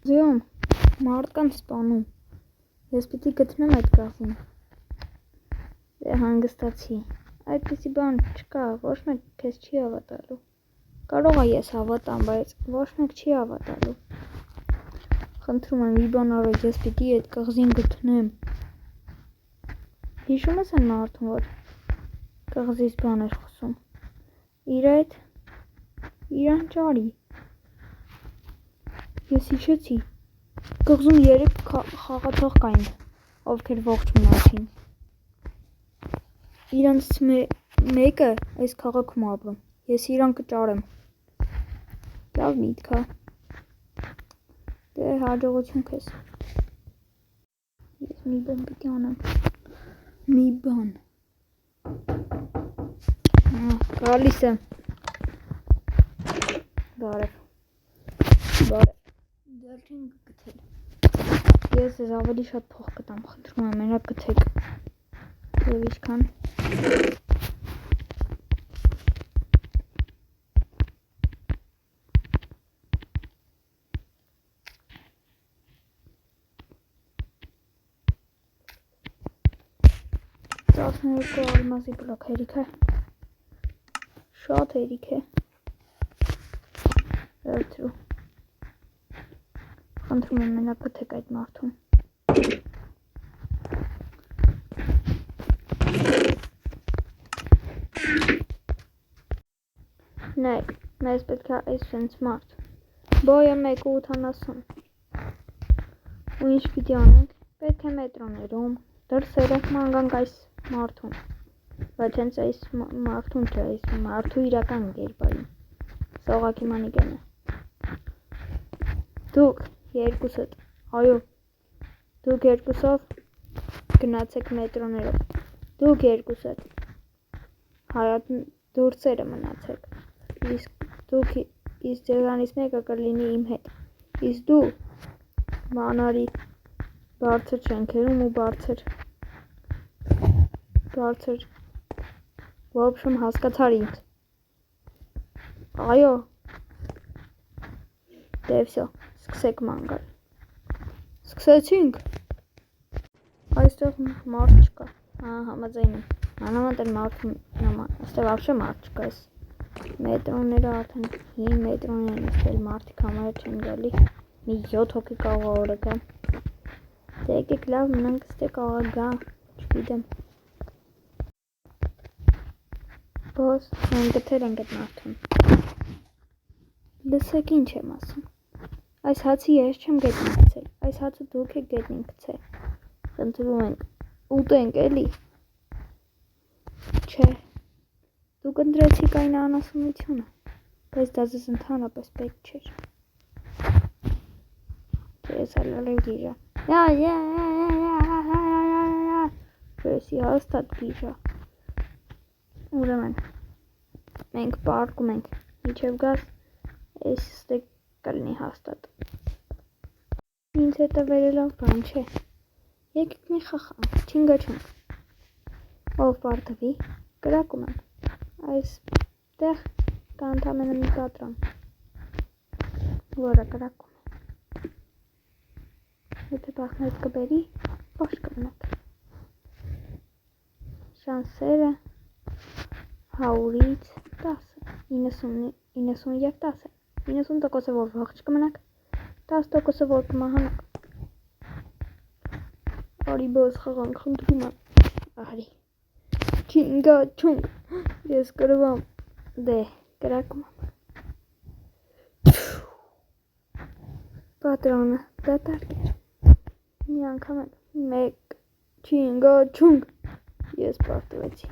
Զիոմ, մարդկանց սպանում, ես պիտի գտնեմ այդ կաղին, դե հանգստացի, այդպիսի բան չկա, ոչ մեկ քեզ չի հավատալու, կարող է ես հավատամ, բայց ոչ մեկ չի հավատալու, խնդրում եմ մի բան արա, ես պիտի այդ կղզին գտնեմ, հիշում ես այն մարդուն, որ կղզից բան էր խոսում, իրան ճարի, ես հիշեցի, կղզում 3 խաղացող կային, ովքեր ողջ մնացին, իրանց մեկը այս քաղաքում ապրում, ես իրան կճարեմ, լավ միտք է, դե հաջողություն քեզ, ես մի բան պիտի անեմ, մի բան, գալիս եմ, բարև, դեռ չեն գտել, ես ձեզ ավելի շատ փող կտամ, խնդրում եմ մենակ գտեք, և ինչքան, տասներկու ալմազի բլոկ հերիք է, շատ հերիք է, վերցրու, խնդրում եմ մենակ գտեք այդ մարդուն, նայք, մեզ պետք է այս սենց մարդ, բոյը 1.80, ու ինչ պիտի անենք, պետք է մետրոներում, դրսերը մանգանք այս մարդուն, բայց հենց այս մարդուն չէ, այս մարդու իրական գերբային, սողակի մանիկեն է, դուք երկուսդ, այո, դուք երկուսով գնացեք մետրոներով, դուք երկուսդ, հայատ դուրսերը մնացեք, իսկ ձեզանից մեկը կլինի իմ հետ, իսկ դու մանարի բարձր շենքերում ու բարձր, ոբշմ հասկացար ինձ, այո, դե վսյո, սկսեք մանգալ, սկսեցինք, այստեղ մարդ չկա, համաձայն եմ, մանավանդ են մարդում նման, այստեղ ավշե մարդ չկա, այս մետրոները արդեն հին մետրոներ են, այստեղ մարդիկ համարը չեն գալի, մի 7 հոգի կարող օրը գա, դե եկեք լավ մնանք ստե կարող գա, չգիտեմ, բոս, մենք գտել ենք այդ մարդուն, լսեք ինչ եմ ասում, այս հացի ես չեմ գետնին գցել, այս հացը դուք եք գետնին գցել, խնդրում ենք, ուտենք էլի, չէ, դուք ընտրեցիք այն անասունությունը, բայց դա ձեզ ընդհանրապես պետք չէր, ես ալալև գիժա, Եսի հաստատ գիժա, ուրեմն, մենք պարկում ենք, իչև գազ, ես ստեկ կլնի հաստատ, ինձ հետը վերելավ բան չէ, եկեք մի խախանք, չինգաչունք, ով պարտվի, կրակում եմ, այս տեղ կա ընդամենը մի կատրան, որը կրակում է, եթե բախնետ կբերի, բաշ կմնակ, շանսերը 100-ից 10, 90 և 10, 90%-ը որ ողջ կմնակ, 10%-ը որ կմահանակ, արի բոս խաղանք խնդրում եմ, արի, չինգա չունգ, ես կրվամ, դե կրակում եմ, պատրոնը դատարկ էր, մի անգամ էլ, մեկ, չինգա չունգ, ես պարտվեցի,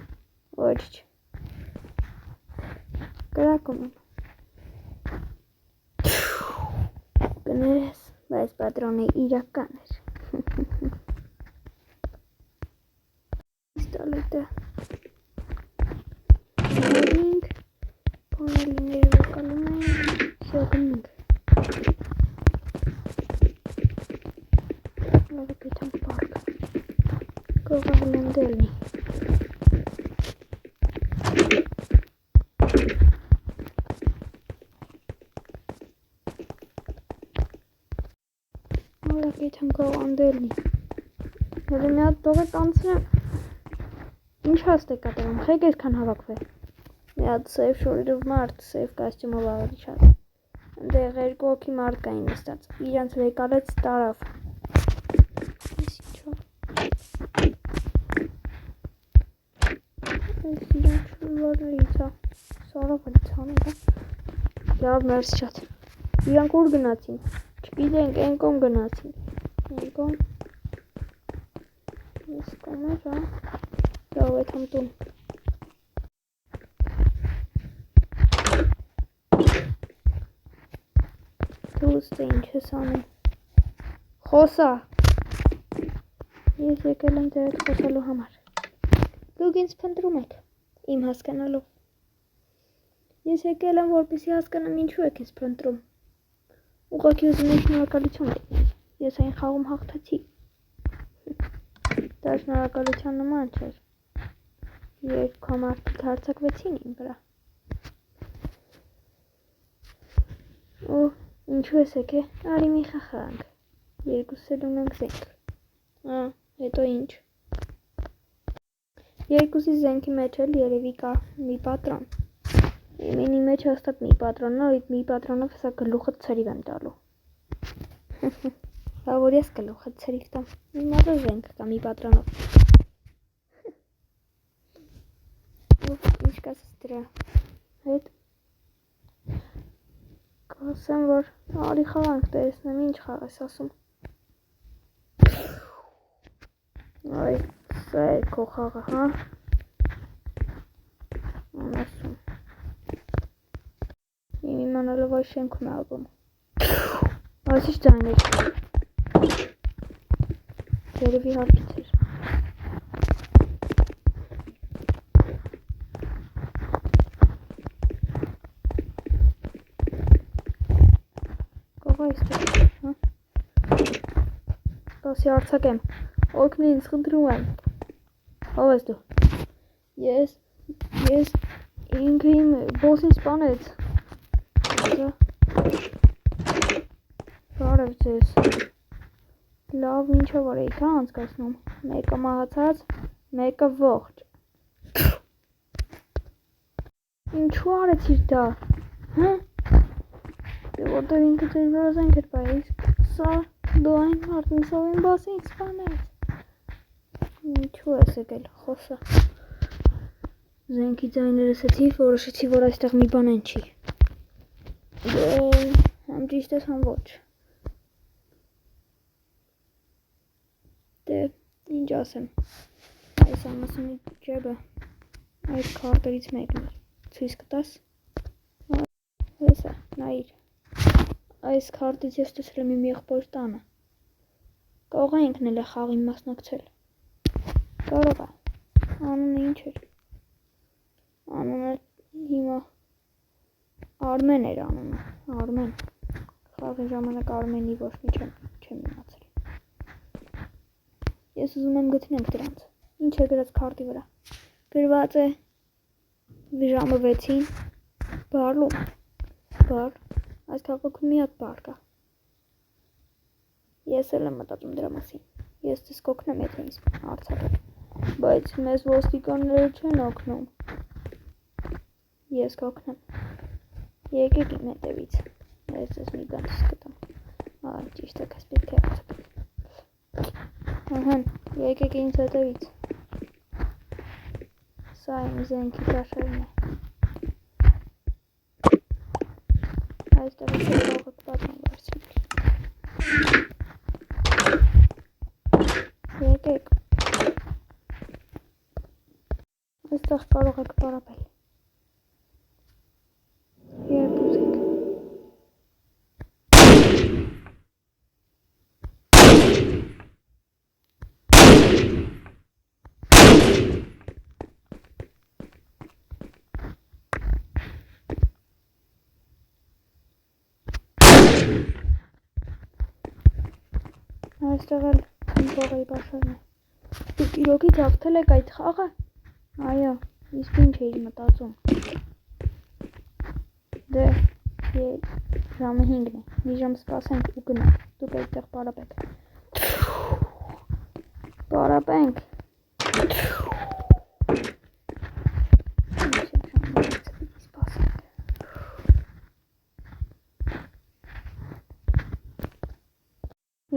ոչ չէ, կրակում եմ, կներես, բայց պատրոնը իրական էր, իստալետը, նորինք, պոնելիները վկալում ենք, սյոգնինք, լավը գետանք պարկ, կողաղ լնդելնի, Ալակի թանկով անդելնի։ Հələ մի հատ տող է կանցնեմ։ Ինչ հաստ է կատարում, խեք այսքան հավաքվել։ Մի հատ սեյվ շորերով մարդ, սեյվ կոստյումով ավելի շատ։ Այնտեղ երկու հոգի մարդ կային նստած, իրանց վեկալեց տարավ։ Այս ինչո՞։ Այս իրանց շուլվարներից է, սարով էլ ցանել է։ Լավ մերս շատ։ Իրանք ուր գնացին, չգիտենք, են կոմ գնացին։ Են կոմ։ Ես կոմ էր, հա։ Լավ էդ համ տուն։ Դուս թե ինչ ես անում։ Խոսա։ Ես եկել եմ ձեր հետ խոսալու համար։ Դուք ինձ փնտրում եք, իմ հասկանալով։ Ես եկել եմ, որպեսզի հասկանամ ինչու եք ինձ փնտրում։ Ուղղակի ուզում եմ շնորհակալություն գտնել։ Ես այն խաղում հաղթեցի։ Դա շնորհակալության նման չէր։ Երկու մարդիկ հարձակվեցին իմ վրա։ Ու ինչու ես եկել, արի մի խաղանք։ Երկուսս էլ ունենք զենք։ Հետո ինչ։ Երկուսի զենքի մեջ էլ երևի կա մի պատրոն։ Իմինի մեջ հաստատ մի պատրոնն է, այդ մի պատրոնով հեսա գլուխը ցրիվ եմ տալու։ Հա որ ես գլուխը ցրիվ տամ, մի մազը զենք կա մի պատրոնով։ Ինչ կասես դրա հետ։ Կասեմ, որ արի խաղանք տեսնեմ, ինչ խաղ ես ասում։ Այ, սա է քո խաղը, հա։ Անասում։ Իմ իմանալով այս շենքում է ալվում։ Այս ինչ ձայն էր։ Երևի հարկից էր։ Կողա իստեղ, հա։ Տասի արցակեմ, օգնի ինձ խնդրում եմ։ Ով ես դու։ Ես ինքը իմ բոսին սպանեց։ Բարև ձեզ։ Լավ ինչը որ էիք հա անցկացնում։ Մեկը մահացած, մեկը ողջ։ Ինչու արեցիր դա։ Հա։ Դե որտեղ ինքը ձեր վրա զենք էր պահել, սա դու այն մարդն ով իմ բոսին սպանեց։ Ինչու ես եկել, խոսա։ Զենքի ձայները լսեցի, որոշեցի, որ այստեղ մի բան են չի։ Համ ճիշտ ես, համ ոչ։ Դե, ինչ ասեմ։ Այս ամասունի ջեբը այդ քարտերից մեկն էր։ Ցույց կտաս։ Հեսա, նայիր։ Այս քարտից ես տեսել եմ իմ եղբոր տանը։ Կարող է ինքն էլ է խաղին մասնակցել։ Կարող է։ Անունը ինչ էր։ Անունը հիմա Արմեն էր անունը, Արմեն։ Խաղի ժամանակ Արմենի ոչ մի չեմ իմացել։ Ես ուզում եմ գտնենք դրանց։ Ինչ է գրած քարտի վրա։ Գրված է ժամը 6-ին բարլում։ Բար, այս քաղաքում մի հատ բար կա։ Ես էլ եմ մտածում դրա մասին։ Ես ձեզ կօգնեմ, եթե ինձ արձակեք։ Բայց մեզ ոստիկանները չեն օգնում։ Ես կօգնեմ։ Եկեք իմ հետևից։ Ես ձեզ մի բան կտամ։ Ճիշտ է, քեզ պետք է արձակեմ։ Ահա, եկեք ինձ հետևից։ Սա իմ զենքի ճաշարն է։ Այստեղ է կարող պատմում վերցնել։ Եկեք։ Այստեղ կարող եք պարապել։ Երբ ուզեք։ Այստեղ էլ իմ փողի բաշարն է։ Դուք իրոքի թաղթել եք այդ խաղը։ Այո, իսկ ինչ էիր մտածում։ Դե, ժամը 5-ն է, մի ժամ սպասենք ու գնանք։ Դուք այդտեղ պարապեք։ Պարապենք։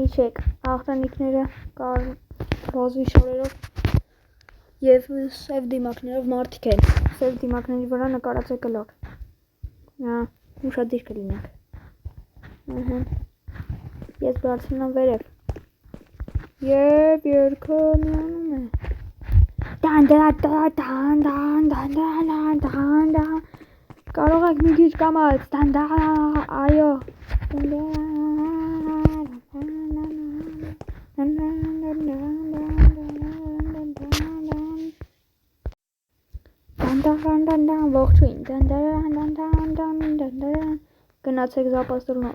Իչեք, աղտանիքները կար ռոզվի շորերով և սև դիմակներով մարդիկ են, սև դիմակների վրա նկարած է կլոր, ուշադիր կլինեք, ես բարձրնամ վերև, և երգը միանում է, կարող եք մի քիչ կամաց, այո, ողջույն, գնացեք զապաստորնով,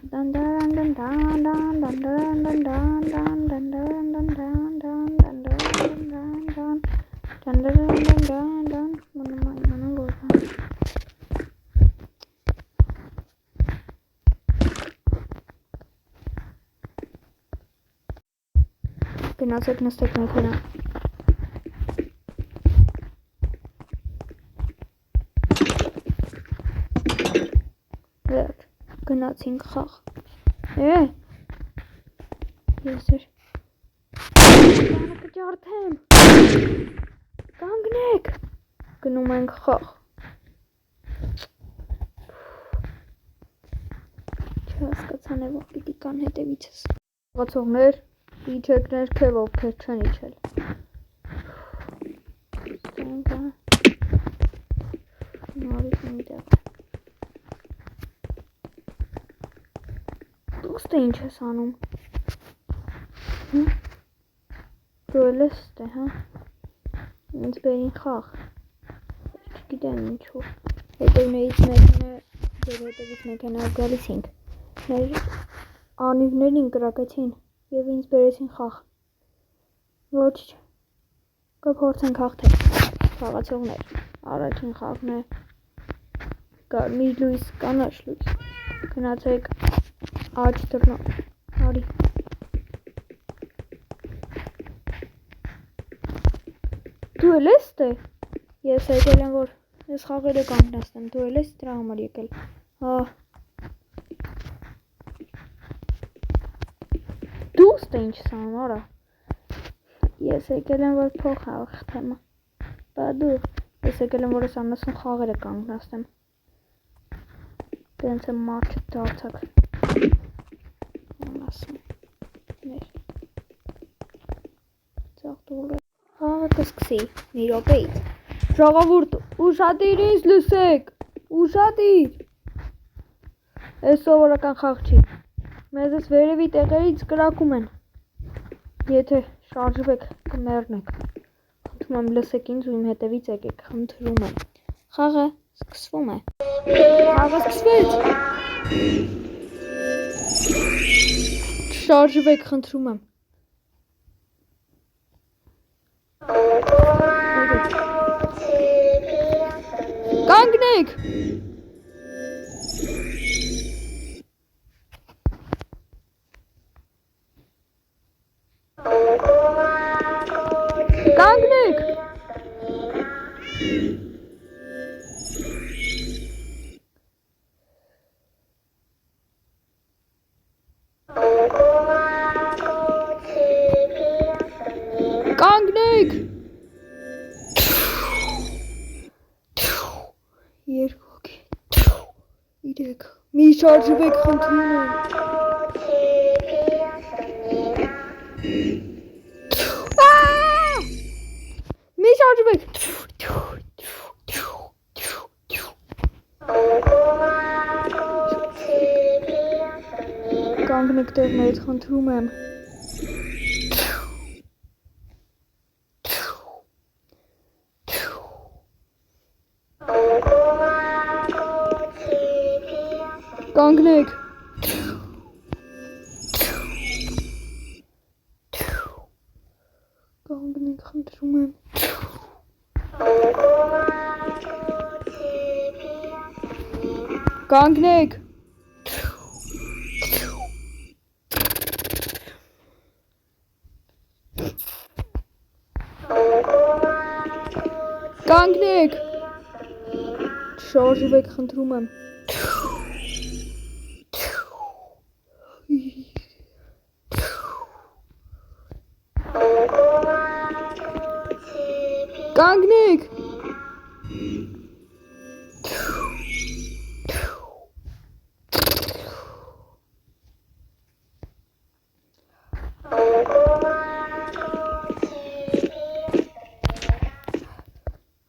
գնացեք նստեք մեքենա։ Վերջ, գնացինք խաղ։ Ես էր բանը կջարդեմ։ Կանգնեք։ Գնում ենք խաղ։ Չհասկացան է, որ պիտի կան հետևիցս։ Խաղացողներ, իջեք ներքև, ովքեր չեն իջել։ Նորից միտեղ։ Դուստը ինչ ես անում։ Դու էլ ես ստե, հա։ Ինձ բերին խաղ։ Չգիտեմ ինչու։ Հետևներից մեքենա, և հետևից մեքենայով գալիս ենք։ Մեր անիվներին կրակեցին և ինձ բերեցին խաղ։ Ոչ, կփորձենք հաղթել։ Խաղացողներ, առաջին խաղն է կարմիր լույս, կանաչ լույս։ Գնացեք աջ դռնով, արի։ Դու էլ ես ստե։ Ես եկել եմ, որ ես խաղերը կանգնեցնեմ, դու էլ ես դրա համար եկել։ Դու ստե ինչ ես անում, արա։ Ես եկել եմ, որ փող հաղթեմ։ Բա դու, ես եկել եմ, որ ես 90 խաղերը կանգնեցնեմ։ Տենց եմ մարդ չդարձակ։ Խաղը կսկսի, մի րոպեից։ Ժողովուրդ, ուշադիր ինձ լսեք, ուշադիր։ Այս սովորական խաղ չի։ Մեզ ես վերևի տեղերից կրակում են։ Եթե շարժվեք, կմեռնեք։ Խնդրում եմ լսեք ինձ ու իմ հետևից եկեք, խնդրում եմ։ Խաղը սկսվում է։ Խաղը սկսվեց։ Շարժվեք, խնդրում եմ։ Կանգնեք։ Կանգնեք։ Կանգնեք։ Երկու հոգի, 3, մի շարժվեք, խնդրում եմ։ Մի շարժվեք։ Կանգնեք տեղներից, խնդրում եմ։ Կանգնեք։ Կանգնեք, խնդրում եմ։ Կանգնեք։ Կանգնեք։ Շարժվեք, խնդրում եմ։ Կանգնեք։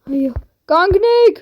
Այո, կանգնեք։